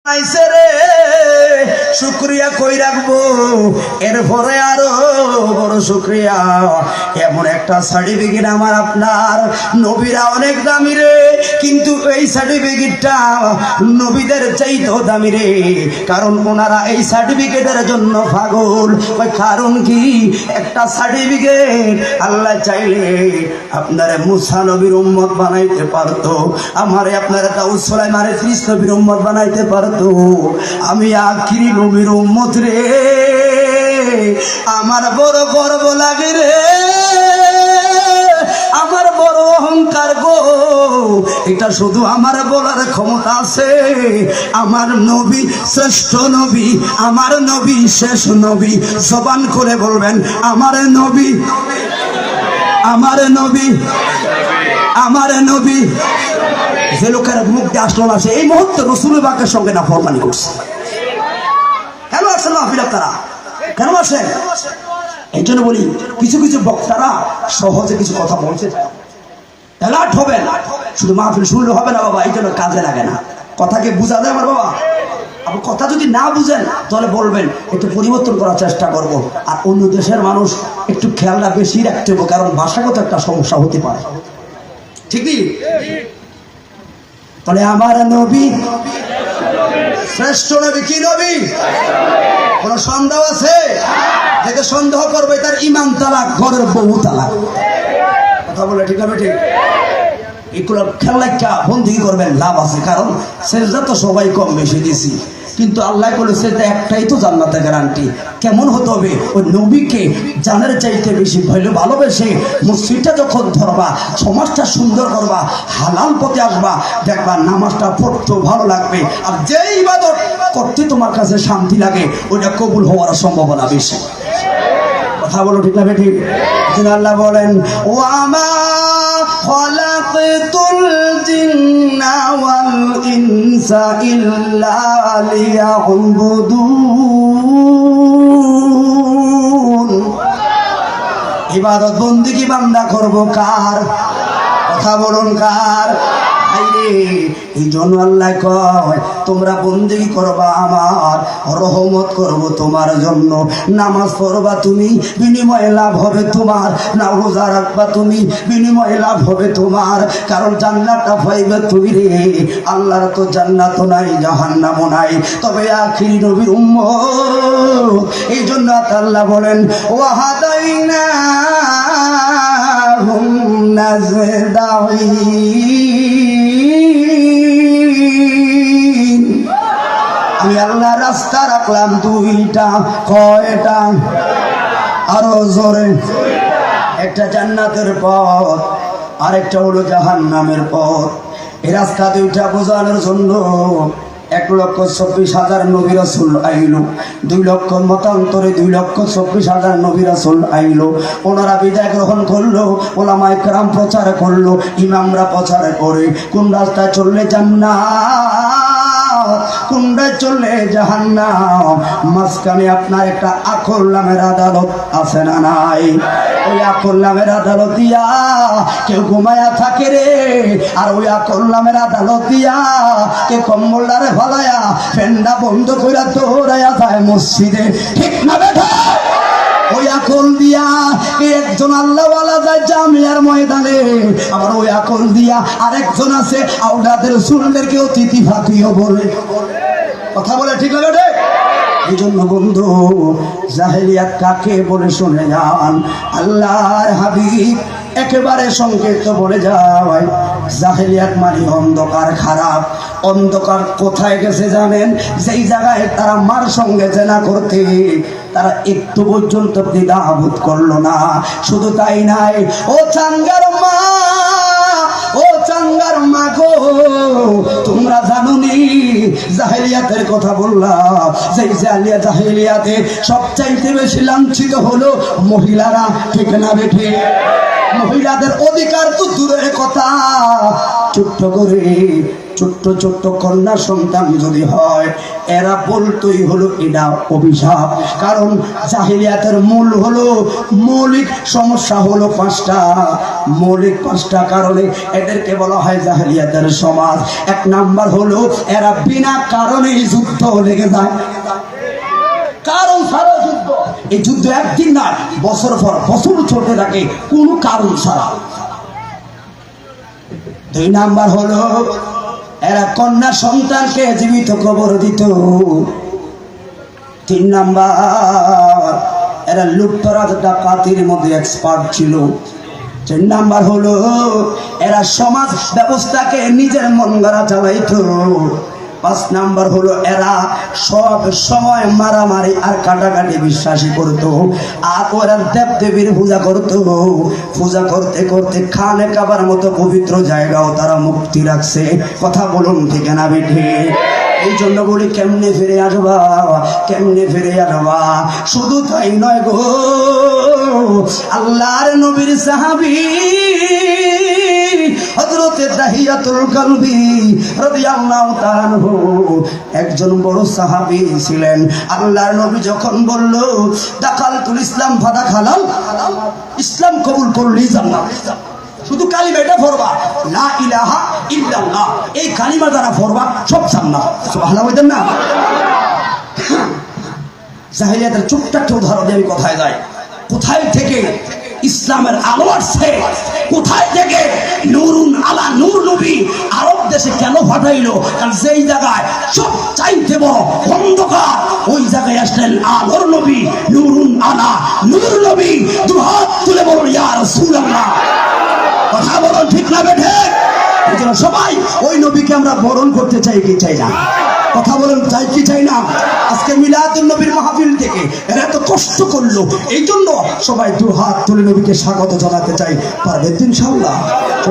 আইছে রে শুকরিয়া কই রাখবো এরপরে আরো বড় শুকরিয়া এমন একটা সার্টিফিকেট আমার আপনার নবীরা অনেক দামি রে কিন্তু এই সার্টিফিকেটটা নবীদের চাইতেও দামি রে কারণ ওনারা এই সার্টিফিকেটের জন্য পাগল কারণ কি একটা সার্টিফিকেট আল্লাহ চাইলে আপনারে মুসা নবীর উম্মত বানাইতে পারতো আমারে আপনারা দাউদ সুলাইমানের খ্রিস্ট নবীর উম্মত বানাইতে পারতো আমি আখিরি নবীর উম্মত রে আমার বড় গর্ব লাগে রে আমার বড় অহংকার গো এটা শুধু আমার বলার ক্ষমতা আছে আমার নবী শ্রেষ্ঠ নবী আমার নবী শেষ নবী জবান করে বলবেন আমার নবী আমার নবী আমার নবী যে লোকের মুখ দিয়ে আসলো না সে এই মুহূর্তে রসুল বাকের সঙ্গে না ফরমানি করছে কেন আসেন মাহফিল আপনারা কেন আসেন এই জন্য বলি কিছু কিছু বক্তারা সহজে কিছু কথা বলছে অ্যালার্ট হবেন শুধু মাহফিল শুনলে হবে না বাবা এই জন্য কাজে লাগে না কথাকে বুঝা যায় আমার বাবা আপনি কথা যদি না বুঝেন তাহলে বলবেন একটু পরিবর্তন করার চেষ্টা করব আর অন্য দেশের মানুষ একটু খেয়ালটা বেশি রাখতে হবে কারণ ভাষাগত একটা সমস্যা হতে পারে ঠিক নেই তাহলে আমার নবী শ্রেষ্ঠ নবী কি নবী কোন সন্দেহ আছে যাকে সন্দেহ করবে তার ইমান তালাক ঘরের বউ তালাক কথা বলে ঠিক হবে ঠিক এগুলো খেলা বন্দি করবেন লাভ আছে কারণ সেজদা তো সবাই কম বেশি দিছি কিন্তু আল্লাহ বলে সেটা একটাই তো জান্নাতের গ্যারান্টি কেমন হতে হবে ওই নবীকে জানের চাইতে বেশি ভালোবেসে মসজিদটা যখন ধরবা সমাজটা সুন্দর করবা হালাল পথে আসবা দেখবা নামাজটা পড়তেও ভালো লাগবে আর যে ইবাদত করতে তোমার কাছে শান্তি লাগে ওইটা কবুল হওয়ার সম্ভাবনা বেশি কথা বলো ঠিক না ঠিক আল্লাহ বলেন ও আমার খলাকতুল জিন্না ওয়াল ইনসা ইল্লা লিয়াবুদুন ইবাদত বন্দেগী বান্দা করব কার কথা বলুন কার এই জন্য আল্লাহ কয় তোমরা বন্দেগী করবা আমার রহমত করব তোমার জন্য নামাজ পড়বা তুমি বিনিময়ে লাভ হবে তোমার না রোজা রাখবা তুমি বিনিময়ে লাভ হবে তোমার কারণ জান্নাতটা পাইবে তুমি রে আল্লাহর তো জান্নাত নাই জাহান্নামও নাই তবে আখিরি নবীর উম্মত এই জন্য আল্লাহ বলেন ওয়াহাদাইনা হুম নাজদাই আমি আল্লাহ রাস্তা রাখলাম দুইটা কয়টা আরো জোরে একটা জান্নাতের পথ আরেকটা হলো জাহান্নামের পথ এই রাস্তা দুইটা বোঝানোর জন্য 1,24,000 নবী রাসূল আইলো 2 লক্ষ মতান্তরে 2,24,000 নবী রাসূল আইলো ওনারা বিদায় গ্রহণ করলো ওলামায়ে কেরাম প্রচার করলো ইমামরা প্রচার করে কোন রাস্তায় চললে জান্নাত কোনটা চললে জাহান্নাম মাঝখানে আপনার একটা আকল নামের আদালত আছে না নাই ওই আকল নামের আদালত দিয়া কেউ ঘুমায়া থাকে রে আর ওই আকল নামের আদালত দিয়া কে কম্বলটারে ফলায়া ফ্যানটা বন্ধ করে দৌড়াইয়া যায় মসজিদে ঠিক না বেটা ওই আকল দিয়া একজন আল্লাহওয়ালা যায় জামিয়ার ময়দানে আবার ওই আকল দিয়া আরেকজন আছে আওলাদের রাসূলদেরকে অতিথি ফাঁকিও বলে কথা বলে ঠিক লাগে রে এই জন্য বন্ধু জাহেলিয়াত কাকে বলে শুনে যান আল্লাহর হাবিব একেবারে সংক্ষিপ্ত বলে যায় জাহেলিয়াত মানে অন্ধকার খারাপ অন্ধকার কোথায় গেছে জানেন যেই জায়গায় তারা মার সঙ্গে জেনা করতে তারা একটু পর্যন্ত দ্বিধাবোধ করলো না শুধু তাই নাই ও চাঙ্গার মা ও চাঙ্গার মা গো তোমরা জানোনি জাহেলিয়াতের কথা বললাম সেই জাহেলিয়াতে সবচাইতে বেশি লাঞ্ছিত হলো মহিলারা ঠিক না বেঠে মহিলাদের অধিকার তো দূরের কথা ছোট্ট করে ছোট্ট ছোট্ট কন্যা সন্তান যদি হয়, এরা বলতোই হলো এটা অভিশাপ। কারণ জাহিলিয়াতের মূল হলো, মৌলিক সমস্যা হলো পাঁচটা, মৌলিক পাঁচটা কারণে এদেরকে বলা হয় জাহিলিয়াতের সমাজ। এক নাম্বার হলো এরা বিনা কারণেই যুদ্ধ লেগে যায়, কারণ ছাড়া যুদ্ধ। এই যুদ্ধ একদিন না, বছর পর বছর চলতে থাকে কোনো কারণ ছাড়া। দুই নাম্বার হলো এরা কন্যা সন্তানকে জীবিত কবর দিত। তিন নাম্বার এরা লুটতরাজ ডাকাতির মধ্যে এক্সপার্ট ছিল। চার নাম্বার হলো এরা সমাজ ব্যবস্থাকে নিজের মন গড়া চালাইতো। পাঁচ নাম্বার হলো এরা সব সময় মারামারি আর কাটাকাটি বিশ্বাসী করতো। আর ওরা দেব দেবীর পূজা করতো। পূজা করতে করতে খানে কাবার মতো পবিত্র জায়গাও তারা মুক্তি রাখছে। কথা বলুন ঠিক না বেঠে? এই জন্য বলি কেমনে ফিরে আসবা, কেমনে ফিরে আসবা। শুধু তাই নয় গো, আল্লাহর নবীর সাহাবী হযরতে দাহিয়াতুল কালবি রাদিয়াল্লাহু তাআলা আনহু একজন বড় সাহাবী ছিলেন। আল্লাহর নবী যখন বলল দাখালতুল ইসলাম ফাদাখালাল, ইসলাম কবুল করলেই জান্নাত। শুধু কালিমা এটা পড়বা, লা ইলাহা ইল্লাল্লাহ, এই কালিমা দ্বারা পড়বা সব জান্নাত। সুবহানাল্লাহ বলেন না? জাহিলিয়াতের ছোট্ট একটা উদাহরণ দিয়ে আমি কোথায় যাই। কোথায় থেকে ইসলামের আলো আসছে, কোথায় থেকে নূরুন আলা নূর নবী আরব দেশে কেন পাঠাইলো? কারণ যেই জায়গায় সব চাইতে বড় অন্ধকার, ওই জায়গায় আসলেন আলোর নবী, নূরুন আলা নূর নবী। দুহাত তুলে বলুন ইয়া রাসূলুল্লাহ। কথা বলুন ঠিক না বেঠে? এই জন্য সবাই ওই নবীকে আমরা বরণ করতে চাই কি চাই না? কথা বলেন চাই কি চাই না? আজকে মিলাদুন নবীর মাহফিল থেকে এরা এত কষ্ট করলো, এই জন্য সবাই দু হাত তুলে নবীকে স্বাগত জানাতে চাই। পারবেন ইনশাআল্লাহ?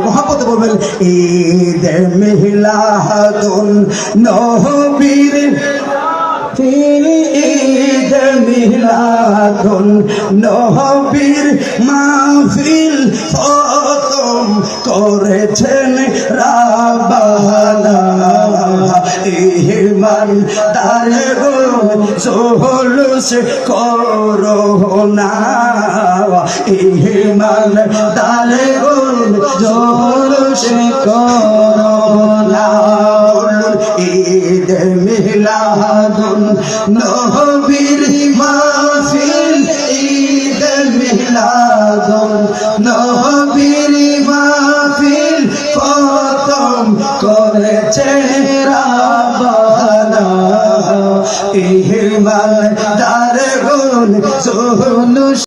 মহাপতে বলবেন ঈদ মিলাদুন নবীর, ঈদ মিলাদুন নবীর মাহফিল প্রথম করেছেন রাব্বানা। ইমান দারগো জোলুস করোনা, ইমান দারগো জোলুস করোনা। ঈদ মিলাদুন নবীর মাহফিল, ঈদ মিলাদুন নবীর মাহফিল প্রথম করেছে রাব্বানা। ইমান দারগুল জুলুস